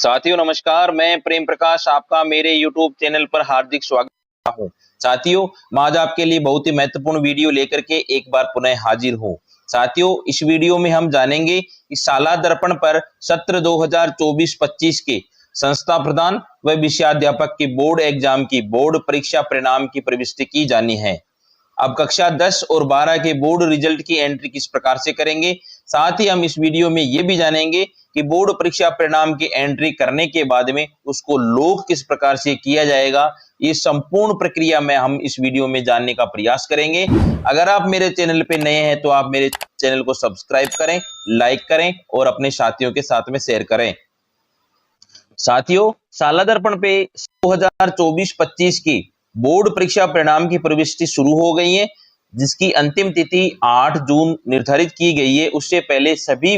साथियों नमस्कार, मैं प्रेम प्रकाश आपका मेरे YouTube चैनल पर हार्दिक स्वागत करता हूं। साथियों, मैं आज आपके लिए बहुत ही महत्वपूर्ण वीडियो लेकर के एक बार पुनः हाजिर हूं। साथियों, इस वीडियो में हम जानेंगे कि शाला दर्पण पर सत्र 2024-25 के संस्था प्रधान व विषयाध्यापक की बोर्ड एग्जाम की बोर्ड परीक्षा परिणाम की प्रविष्टि की जानी है। अब कक्षा 10 और 12 के बोर्ड रिजल्ट की एंट्री किस प्रकार से करेंगे, साथ ही हम इस वीडियो में ये भी जानेंगे कि बोर्ड परीक्षा परिणाम की एंट्री करने के बाद में उसको लॉक किस प्रकार से किया जाएगा। ये संपूर्ण प्रक्रिया में हम इस वीडियो में जानने का प्रयास करेंगे। अगर आप मेरे चैनल पे नए हैं तो आप मेरे चैनल को सब्सक्राइब करें, लाइक करें और अपने साथियों के साथ में शेयर करें। साथियों, शाला दर्पण पे 2024-25 की बोर्ड परीक्षा परिणाम की प्रविष्टि शुरू हो गई है, जिसकी अंतिम तिथि 8 जून निर्धारित की गई है। उससे पहले सभी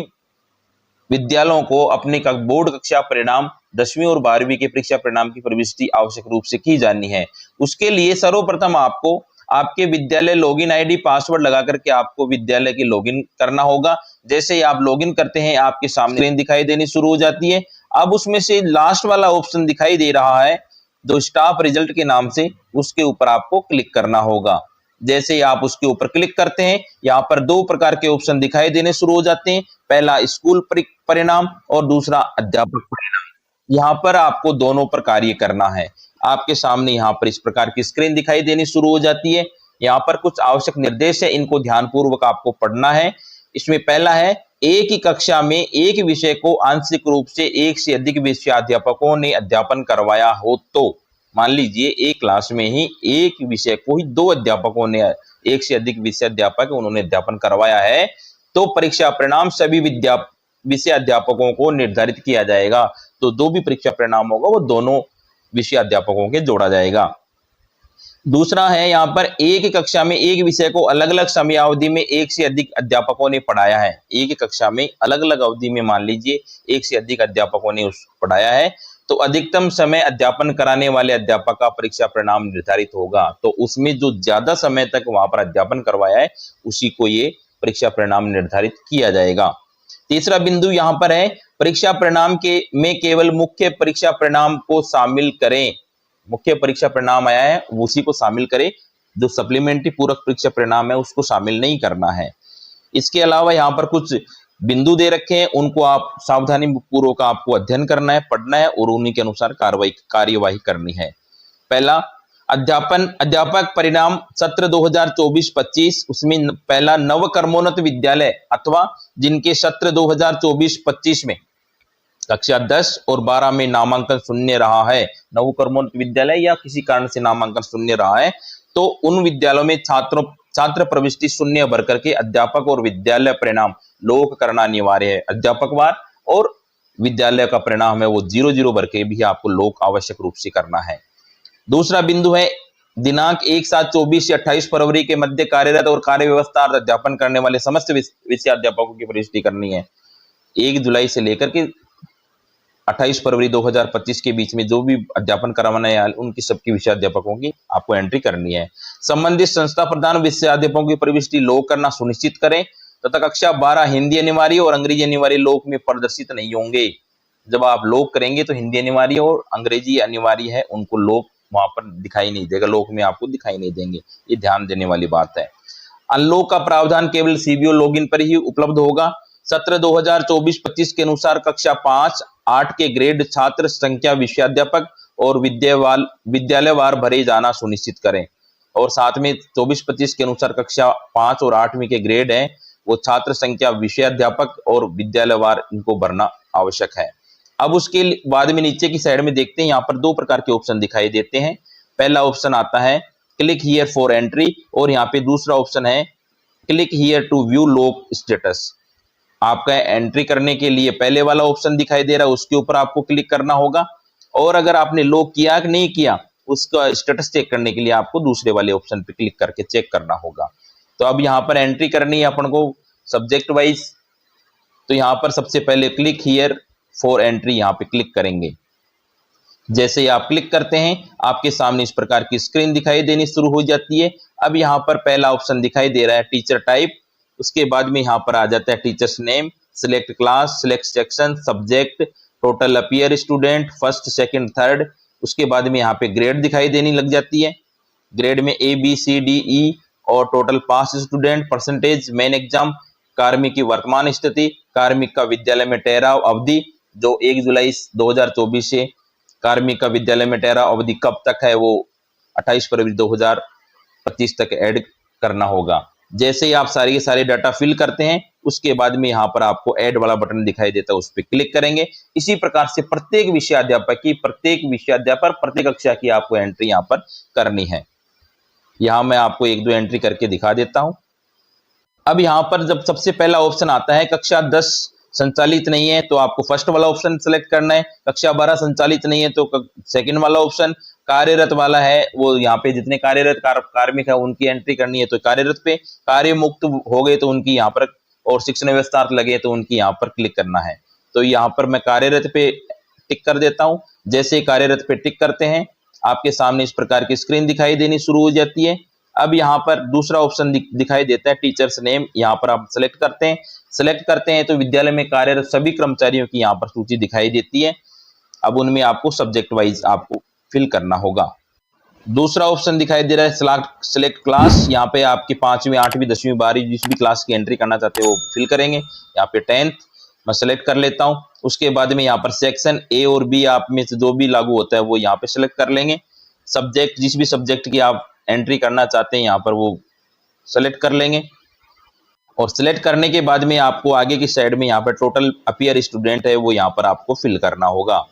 विद्यालयों को अपने बोर्ड कक्षा परिणाम 10वीं और 12वीं के परीक्षा परिणाम की प्रविष्टि आवश्यक रूप से की जानी है। उसके लिए सर्वप्रथम आपको आपके विद्यालय लॉगिन आईडी पासवर्ड लगा करके आपको विद्यालय की लॉगिन करना होगा। जैसे ही आप लॉगिन करते हैं, आपके सामने स्क्रीन दिखाई देनी शुरू हो जाती है। अब उसमें से लास्ट वाला ऑप्शन दिखाई दे रहा है जो स्टाफ रिजल्ट के नाम से, उसके ऊपर आपको क्लिक करना होगा। जैसे ही आप उसके ऊपर क्लिक करते हैं, यहाँ पर दो प्रकार के ऑप्शन दिखाई देने शुरू हो जाते हैं। पहला स्कूल परिणाम और दूसरा अध्यापक परिणाम। यहाँ पर आपको दोनों पर कार्य करना है। आपके सामने यहाँ पर इस प्रकार की स्क्रीन दिखाई देनी शुरू हो जाती है। यहाँ पर कुछ आवश्यक निर्देश है, इनको ध्यानपूर्वक आपको पढ़ना है। इसमें पहला है, एक ही कक्षा में एक विषय को आंशिक रूप से एक से अधिक विषयाध्यापकों ने अध्यापन करवाया हो तो, मान लीजिए एक क्लास में ही एक विषय को ही दो अध्यापकों ने, एक से अधिक विषयाध्यापक उन्होंने अध्यापन करवाया है, तो परीक्षा परिणाम सभी विषय अध्यापकों को निर्धारित किया जाएगा। तो जो भी परीक्षा परिणाम होगा वो दोनों विषय अध्यापकों के जोड़ा जाएगा। दूसरा है, यहाँ पर एक ही कक्षा में एक विषय को अलग अलग समयावधि में एक से अधिक अध्यापकों ने पढ़ाया है। एक ही कक्षा में अलग अलग अवधि में मान लीजिए एक से अधिक अध्यापकों ने उसको पढ़ाया है, तो अधिकतम समय अध्यापन कराने वाले अध्यापक का परीक्षा परिणाम निर्धारित होगा। तो उसमें जो ज्यादा समय तक वहां पर अध्यापन करवाया है उसी को ये परीक्षा परिणाम निर्धारित किया जाएगा। तीसरा बिंदु यहाँ पर है, परीक्षा परिणाम के में केवल मुख्य परीक्षा परिणाम को शामिल करें। मुख्य परीक्षा परिणाम आया है उसी को शामिल करें, जो सप्लीमेंट्री पूरक परीक्षा परिणाम है उसको शामिल नहीं करना है। इसके अलावा यहाँ पर कुछ बिंदु दे रखे हैं, उनको आप सावधानी पूर्वक आपको अध्ययन करना है, पढ़ना है और उन्हीं के अनुसार कार्यवाही करनी है। पहला, अध्यापक परिणाम सत्र 2024-25, उसमें पहला, नव कर्मोन्नत विद्यालय अथवा जिनके सत्र 2024-25 में कक्षा 10 और 12 में नामांकन शून्य रहा है, नव कर्मोन्नत विद्यालय या किसी कारण से नामांकन शून्य रहा है, तो उन विद्यालयों में छात्र प्रविष्टि शून्य भर करके अध्यापक और विद्यालय परिणाम लोक करना अनिवार्य है। अध्यापकवार और विद्यालय का परिणाम है वो 0-0 भर के भी आपको लोक आवश्यक रूप से करना है। दूसरा बिंदु है, दिनांक 1/7/24 से 28 फरवरी के मध्य कार्यरत और कार्य व्यवस्था अध्यापन करने वाले समस्त विषयाध्यापकों की प्रविष्टि करनी है। 1 जुलाई से लेकर के 28 फरवरी 2025 के बीच में जो भी अध्यापन करवाने वाले उनकी सबकी विषयाध्यापकों की आपको एंट्री करनी है। संबंधित संस्था प्रधान विषयाध्यापकों की प्रविष्टि लोक करना सुनिश्चित करें तथा कक्षा 12 हिंदी अनिवार्य और अंग्रेजी अनिवार्य लोक में प्रदर्शित नहीं होंगे। जब आप लोक करेंगे तो हिंदी अनिवार्य और अंग्रेजी अनिवार्य है, उनको लोक वहां पर दिखाई नहीं देगा, लोक में आपको दिखाई नहीं देंगे। ये ध्यान देने वाली बात है। अनलॉक का प्रावधान केवल सीबीओ लॉगिन पर ही उपलब्ध होगा। सत्र 2024-25 के अनुसार कक्षा 5-8 के ग्रेड छात्र संख्या विषयाध्यापक और विद्यालयवार भरे जाना सुनिश्चित करें। और साथ में 24-25 के अनुसार कक्षा 5 और 8वीं के ग्रेड हैं वो छात्र संख्या विषयाध्यापक और विद्यालयवार इनको भरना आवश्यक है। अब उसके बाद में नीचे की साइड में देखते हैं, यहाँ पर दो प्रकार के ऑप्शन दिखाई देते हैं। पहला ऑप्शन आता है क्लिक हियर फॉर एंट्री और यहाँ पे दूसरा ऑप्शन है click here to view lock status. आपका एंट्री करने के लिए पहले वाला ऑप्शन दिखाई दे रहा है उसके ऊपर आपको क्लिक करना होगा, और अगर आपने लॉक किया कि नहीं किया उसका स्टेटस चेक करने के लिए आपको दूसरे वाले ऑप्शन पे क्लिक करके चेक करना होगा। तो अब यहाँ पर एंट्री करनी है अपन को सब्जेक्ट वाइज, तो यहाँ पर सबसे पहले क्लिक हियर फॉर एंट्री यहाँ पे क्लिक करेंगे। जैसे ही आप क्लिक करते हैं आपके सामने इस प्रकार की स्क्रीन दिखाई देनी शुरू हो जाती है। अब यहाँ पर पहला ऑप्शन दिखाई दे रहा है टीचर टाइप, उसके बाद में यहाँ पर आ जाता है teachers name, select class, select section, subject, total appear student, first second third, उसके बाद में यहाँ पे ग्रेड दिखाई देनी लग जाती है। ग्रेड में ABCDE और टोटल पास स्टूडेंट, परसेंटेज, मेन एग्जाम, कार्मिक की वर्तमान स्थिति, कार्मिक का विद्यालय में ठहराव अवधि जो 1 जुलाई 2024 से कार्मिक का विद्यालय में ठहराव अवधि कब तक है वो 28 फरवरी 2025 तक ऐड करना होगा। जैसे ही आप सारे के सारे डाटा फिल करते हैं उसके बाद में यहाँ पर आपको ऐड वाला बटन दिखाई देता है, उस पर क्लिक करेंगे। इसी प्रकार से प्रत्येक विषयाध्यापक की, प्रत्येक कक्षा की आपको एंट्री यहाँ पर करनी है। यहाँ मैं आपको 1-2 एंट्री करके दिखा देता हूँ। अब यहाँ पर जब सबसे पहला ऑप्शन आता है कक्षा 10 संचालित नहीं है तो आपको फर्स्ट वाला ऑप्शन सेलेक्ट करना है, कक्षा 12 संचालित नहीं है तो सेकंड वाला ऑप्शन, कार्यरत वाला है वो यहाँ पे जितने कार्यरत कार्मिक है उनकी एंट्री करनी है तो कार्यरत पे, कार्य मुक्त हो गए तो उनकी यहाँ पर, और शिक्षण व्यवस्था लगे तो उनकी यहाँ पर क्लिक करना है। तो यहाँ पर मैं कार्यरत पे टिक कर देता हूँ। जैसे कार्यरत पे टिक करते हैं आपके सामने इस प्रकार की स्क्रीन दिखाई देनी शुरू हो जाती है। अब यहाँ पर दूसरा ऑप्शन दिखाई देता है टीचर्स नेम, यहाँ पर आप सेलेक्ट करते हैं तो विद्यालय में कार्यरत सभी कर्मचारियों की यहाँ पर सूची दिखाई देती है। अब उनमें आपको सब्जेक्ट वाइज आपको फिल करना होगा। दूसरा ऑप्शन दिखाई दे रहा है सिलेक्ट क्लास, यहाँ पे आपकी 5वीं 8वीं 10वीं 12वीं जिस भी क्लास की एंट्री करना चाहते हो वो फिल करेंगे। यहाँ पे 10th मैं सेलेक्ट कर लेता हूँ। उसके बाद में यहाँ पर सेक्शन A और B आप में से जो भी लागू होता है वो यहाँ पे सेलेक्ट कर लेंगे। सब्जेक्ट, जिस भी सब्जेक्ट की आप एंट्री करना चाहते हैं यहाँ पर वो सेलेक्ट कर लेंगे। और सिलेक्ट करने के बाद में आपको आगे की साइड में यहाँ पर टोटल अपीयर स्टूडेंट है वो यहाँ पर आपको फिल करना होगा।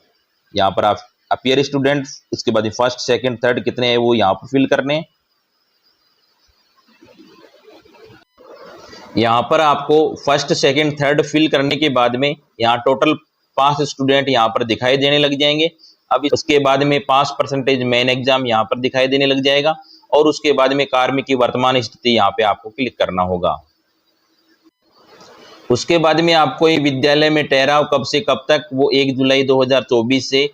यहाँ पर आप अपीयर स्टूडेंट, उसके बाद फर्स्ट सेकंड थर्ड कितने हैं वो यहाँ पर फिल करने हैं। यहाँ पर आपको फर्स्ट सेकंड थर्ड फिल करने के बाद में यहाँ टोटल पास स्टूडेंट यहाँ पर दिखाई देने लग जाएंगे। अब उसके बाद में पास परसेंटेज मेन एग्जाम यहाँ पर दिखाई देने लग जाएगा और उसके बाद में कार्मिक की वर्तमान स्थिति यहाँ पे आपको क्लिक करना होगा। उसके बाद में आपको ये विद्यालय में ठहराव कब से कब तक वो 1 जुलाई 2024 से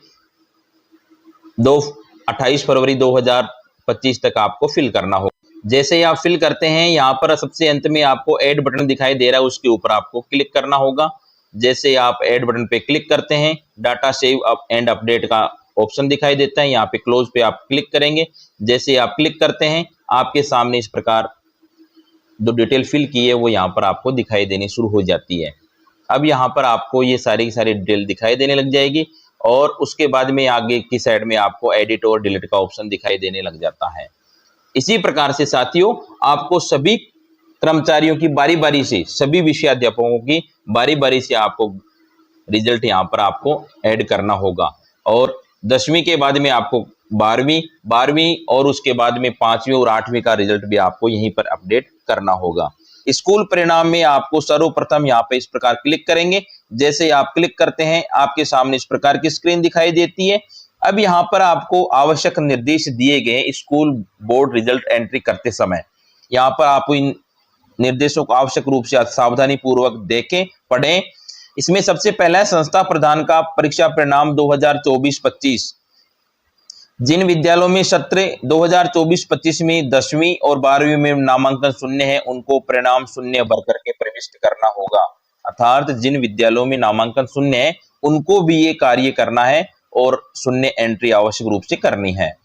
28 फरवरी 2025 तक आपको फिल करना होगा। जैसे ही आप फिल करते हैं यहाँ पर सबसे अंत में आपको ऐड बटन दिखाई दे रहा है, उसके ऊपर आपको क्लिक करना होगा। जैसे आप ऐड बटन पे क्लिक करते हैं डाटा सेव एंड अपडेट का ऑप्शन दिखाई देता है, यहाँ पे क्लोज पे आप क्लिक करेंगे। जैसे आप क्लिक करते हैं आपके सामने इस प्रकार जो डिटेल फिल की है वो यहाँ पर आपको दिखाई देनी शुरू हो जाती है। अब यहाँ पर आपको ये सारी की सारी डिटेल दिखाई देने लग जाएगी और उसके बाद में आगे की साइड में आपको एडिट और डिलीट का ऑप्शन दिखाई देने लग जाता है। इसी प्रकार से साथियों आपको सभी कर्मचारियों की बारी बारी से, सभी विषयाध्यापकों की बारी बारी से आपको रिजल्ट यहाँ पर आपको ऐड करना होगा। और 10वीं के बाद में आपको 12वीं और उसके बाद में 5वीं और 8वीं का रिजल्ट भी आपको यहीं पर अपडेट करना होगा। स्कूल परिणाम में आपको सर्वप्रथम यहाँ पे इस प्रकार क्लिक करेंगे। जैसे आप क्लिक करते हैं आपके सामने इस प्रकार की स्क्रीन दिखाई देती है। अब यहाँ पर आपको आवश्यक निर्देश दिए गए स्कूल बोर्ड रिजल्ट एंट्री करते समय। यहाँ पर आप इन निर्देशों को आवश्यक रूप से सावधानी पूर्वक देखें, पढ़ें। इसमें सबसे पहला है संस्था प्रधान का परीक्षा परिणाम 2024-25। जिन विद्यालयों में सत्र 2024-25 में 10वीं और 12वीं में नामांकन शून्य है उनको परिणाम शून्य भर करके प्रविष्ट करना होगा। अर्थात जिन विद्यालयों में नामांकन शून्य है उनको भी ये कार्य करना है और शून्य एंट्री आवश्यक रूप से करनी है।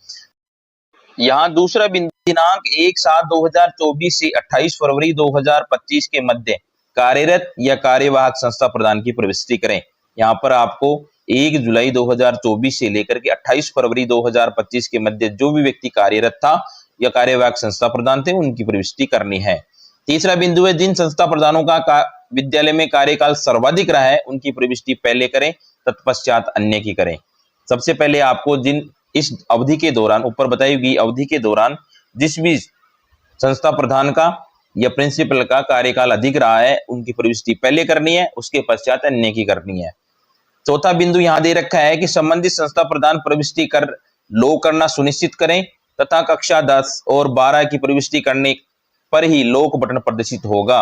यहाँ दूसरा बिंदु, दिनांक 1/7/2024 से 28 फरवरी 2025 के मध्य कार्यरत या कार्यवाहक संस्था प्रधान की प्रविष्टि करें। यहाँ पर आपको 1 जुलाई 2024 से लेकर के 28 फरवरी 2025 के मध्य जो भी व्यक्ति कार्यरत था या कार्यवाहक संस्था प्रधान थे उनकी प्रविष्टि करनी है। तीसरा बिंदु है, जिन संस्था प्रधानों का विद्यालय में कार्यकाल सर्वाधिक रहा है उनकी प्रविष्टि पहले करें, तत्पश्चात अन्य की करें। सबसे पहले आपको जिन इस अवधि के दौरान, ऊपर बताई गई अवधि के दौरान जिस भी संस्था प्रधान का या प्रिंसिपल का कार्यकाल अधिक रहा है उनकी प्रविष्टि पहले करनी है, उसके पश्चात अन्य की करनी है। चौथा बिंदु यहाँ दे रखा है कि संबंधित संस्था प्रधान प्रविष्टि कर लो करना सुनिश्चित करें तथा कक्षा 10 और 12 की प्रविष्टि करने पर ही लोक बटन प्रदर्शित होगा।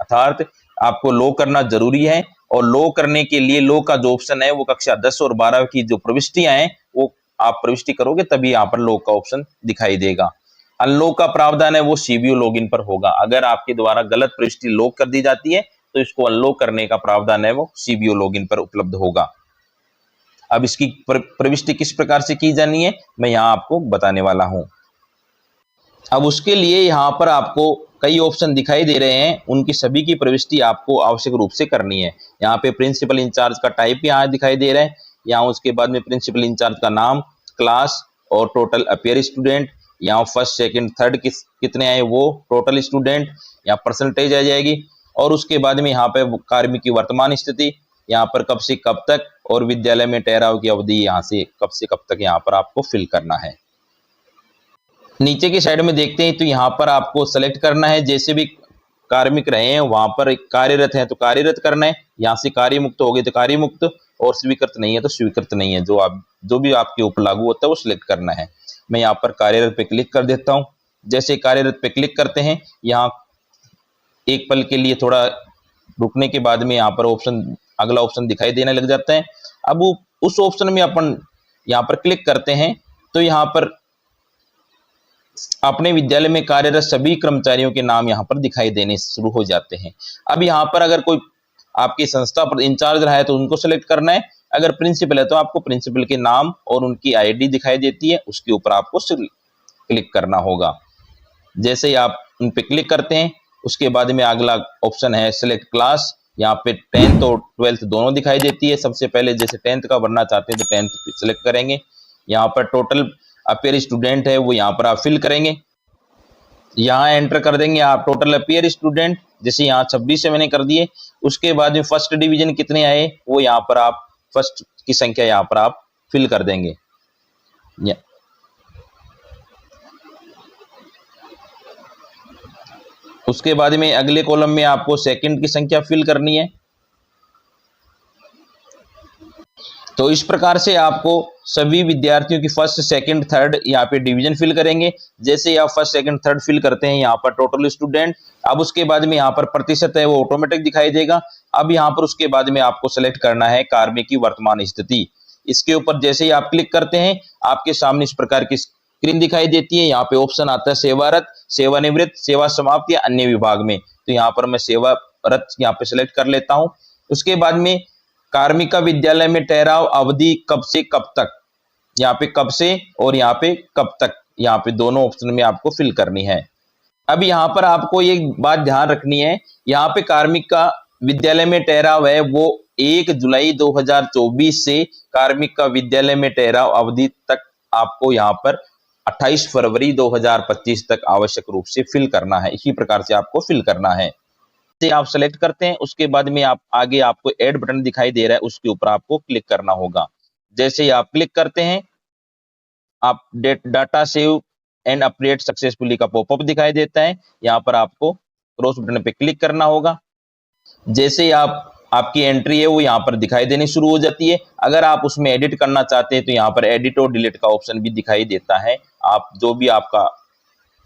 अर्थात आपको लो करना जरूरी है और लो करने के लिए लो का जो ऑप्शन है वो कक्षा 10 और 12 की जो प्रविष्टियां हैं वो आप प्रविष्टि करोगे तभी यहाँ पर लो का ऑप्शन दिखाई देगा। अनलॉक का प्रावधान है वो सीबीओ लॉगिन पर होगा। अगर आपके द्वारा गलत प्रविष्टि लॉक कर दी जाती है तो इसको अनलॉक करने का प्रावधान है वो सीबीओ लॉगिन पर उपलब्ध होगा। अब इसकी प्रविष्टि किस प्रकार से की जानी है मैं यहाँ आपको बताने वाला हूँ। अब उसके लिए यहाँ पर आपको कई ऑप्शन दिखाई दे रहे हैं, उनकी सभी की प्रविष्टि आपको आवश्यक रूप से करनी है। यहाँ पे प्रिंसिपल इंचार्ज का टाइप यहाँ दिखाई दे रहा है, यहाँ उसके बाद में प्रिंसिपल इंचार्ज का नाम, क्लास और टोटल अपियर स्टूडेंट, यहाँ फर्स्ट सेकंड थर्ड कितने आए वो, टोटल स्टूडेंट, यहाँ परसेंटेज आ जाएगी। और उसके बाद में यहाँ पे कार्मिक की वर्तमान स्थिति, यहाँ पर कब से कब तक, और विद्यालय में ठहराव की अवधि यहाँ से कब तक यहाँ पर आपको फिल करना है। नीचे की साइड में देखते हैं तो यहाँ पर आपको सेलेक्ट करना है, जैसे भी कार्मिक रहे हैं वहां पर कार्यरत है तो कार्यरत करना है, यहाँ से कार्य मुक्त हो गए तो कार्य मुक्त, और स्वीकृत नहीं है तो स्वीकृत नहीं है, जो भी आपके ऊपर लागू होता है वो सिलेक्ट करना है। मैं यहाँ पर कार्यरत पे क्लिक कर देता हूँ। जैसे कार्यरत पे क्लिक करते हैं, यहाँ एक पल के लिए थोड़ा रुकने के बाद में यहाँ पर अगला ऑप्शन दिखाई देने लग जाता है। अब उस ऑप्शन में अपन यहाँ पर क्लिक करते हैं तो यहाँ पर अपने विद्यालय में कार्यरत सभी कर्मचारियों के नाम यहाँ पर दिखाई देने शुरू हो जाते हैं। अब यहाँ पर अगर कोई आपकी संस्था पर इंचार्ज रहा है तो उनको सेलेक्ट करना है, अगर प्रिंसिपल है तो आपको प्रिंसिपल के नाम और उनकी आईडी दिखाई देती है, उसके ऊपर आपको क्लिक करना होगा। जैसे ही आप उन पर क्लिक करते हैं उसके बाद में अगला ऑप्शन है सिलेक्ट क्लास, यहाँ पे 10th और 12th दोनों दिखाई देती है। सबसे पहले जैसे 10th का भरना चाहते हैं तो 10th सिलेक्ट करेंगे। यहाँ पर टोटल अपियर स्टूडेंट है वो यहाँ पर आप फिल करेंगे, यहाँ एंटर कर देंगे आप टोटल अपियर स्टूडेंट, जैसे यहाँ 26 से मैंने कर दिए। उसके बाद में फर्स्ट डिवीजन कितने आए वो यहाँ पर आप फर्स्ट की संख्या यहाँ पर आप फिल कर देंगे। उसके बाद में अगले कॉलम में आपको सेकंड की संख्या फिल करनी है। तो इस प्रकार से आपको सभी विद्यार्थियों की फर्स्ट सेकंड थर्ड यहाँ पे डिवीजन फिल करेंगे। जैसे आप फर्स्ट सेकंड थर्ड फिल करते हैं यहाँ पर टोटल स्टूडेंट, अब उसके बाद में यहाँ पर प्रतिशत है वो ऑटोमेटिक दिखाई देगा। अब यहाँ पर उसके बाद में आपको सेलेक्ट करना है कार्मिक की वर्तमान स्थिति। इसके ऊपर जैसे ही आप क्लिक करते हैं आपके सामने इस प्रकार की स्क्रीन दिखाई देती है। यहाँ पे ऑप्शन आता है सेवारत, सेवानिवृत्त, सेवा समाप्त या अन्य विभाग में। तो यहाँ पर मैं सेवारत यहाँ पे सिलेक्ट कर लेता हूँ। उसके बाद में कार्मिक का विद्यालय में ठहराव अवधि कब से कब तक, यहाँ पे कब से और यहाँ पे कब तक, यहाँ पे दोनों ऑप्शन में आपको फिल करनी है। अब यहाँ पर आपको एक बात ध्यान रखनी है, यहाँ पे कार्मिक का विद्यालय में ठहराव है वो 1 जुलाई 2024 से कार्मिक का विद्यालय में ठहराव अवधि तक आपको यहाँ पर 28 फरवरी 2025 तक आवश्यक रूप से फिल करना है। इसी प्रकार से आपको फिल करना है। से आप सेलेक्ट करते हैं उसके बाद में आप आगे आपको ऐड बटन दिखाई दे रहा है, उसके ऊपर आपको क्लिक करना होगा। जैसे ही आप क्लिक करते हैं आप data save and update successfully का पॉपअप दिखाई देता है, यहाँ पर आपको क्रॉस बटन पे क्लिक करना होगा। जैसे ही आपकी एंट्री है वो यहाँ पर दिखाई देनी शुरू हो जाती है। अगर आप उसमें एडिट करना चाहते हैं तो यहाँ पर एडिट और डिलीट का ऑप्शन भी दिखाई देता है। आप जो भी आपका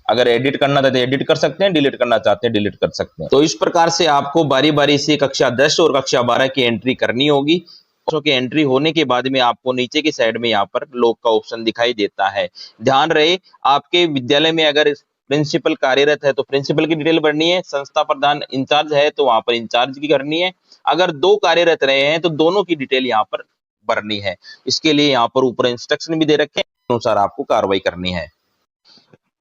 अगर एडिट करना चाहते हैं एडिट कर सकते हैं, डिलीट करना चाहते हैं डिलीट कर सकते हैं। तो इस प्रकार से आपको बारी बारी से कक्षा 10 और कक्षा 12 की एंट्री करनी होगी। की एंट्री होने के बाद में आपको नीचे की साइड में यहाँ पर लॉग का ऑप्शन दिखाई देता है। ध्यान रहे आपके विद्यालय में अगर प्रिंसिपल कार्यरत है तो प्रिंसिपल की डिटेल भरनी है, संस्था प्रधान इंचार्ज है तो वहां पर इंचार्ज की करनी है, अगर दो कार्यरत रहे हैं तो दोनों की डिटेल यहाँ पर भरनी है। इसके लिए यहाँ पर ऊपर इंस्ट्रक्शन भी दे रखे हैं, अनुसार आपको कार्रवाई करनी है।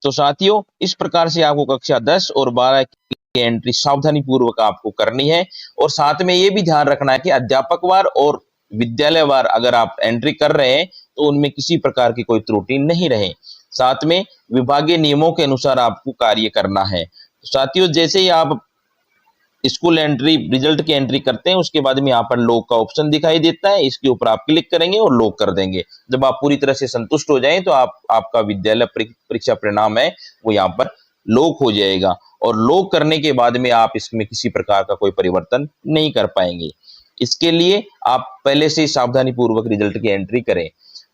तो साथियों इस प्रकार से आपको कक्षा 10 और 12 की एंट्री सावधानी पूर्वक आपको करनी है। और साथ में ये भी ध्यान रखना है कि अध्यापकवार और विद्यालयवार अगर आप एंट्री कर रहे हैं तो उनमें किसी प्रकार की कोई त्रुटि नहीं रहे। साथ में विभागीय नियमों के अनुसार आपको कार्य करना है। तो साथियों जैसे ही आप स्कूल एंट्री रिजल्ट की एंट्री करते हैं उसके बाद में यहाँ पर लॉग का ऑप्शन दिखाई देता है, इसके ऊपर आप क्लिक करेंगे और लॉग कर देंगे। जब आप पूरी तरह से संतुष्ट हो जाएं तो आपका विद्यालय परीक्षा परिणाम है वो यहाँ पर लॉग हो जाएगा। और लॉग करने के बाद में आप इसमें किसी प्रकार का कोई परिवर्तन नहीं कर पाएंगे। इसके लिए आप पहले से सावधानी पूर्वक रिजल्ट की एंट्री करें।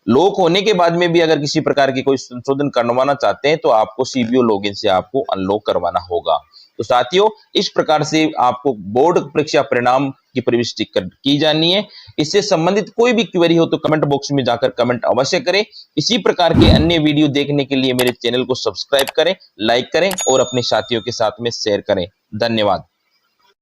लॉक होने के बाद में भी अगर किसी प्रकार की कोई संशोधन करवाना चाहते हैं तो आपको सीबीओ लॉगिन से आपको अनलॉक करवाना होगा। तो साथियों इस प्रकार से आपको बोर्ड परीक्षा परिणाम की प्रविष्टि की जानी है। इससे संबंधित कोई भी क्वेरी हो तो कमेंट बॉक्स में जाकर कमेंट अवश्य करें। इसी प्रकार के अन्य वीडियो देखने के लिए मेरे चैनल को सब्सक्राइब करें, लाइक करें और अपने साथियों के साथ में शेयर करें। धन्यवाद।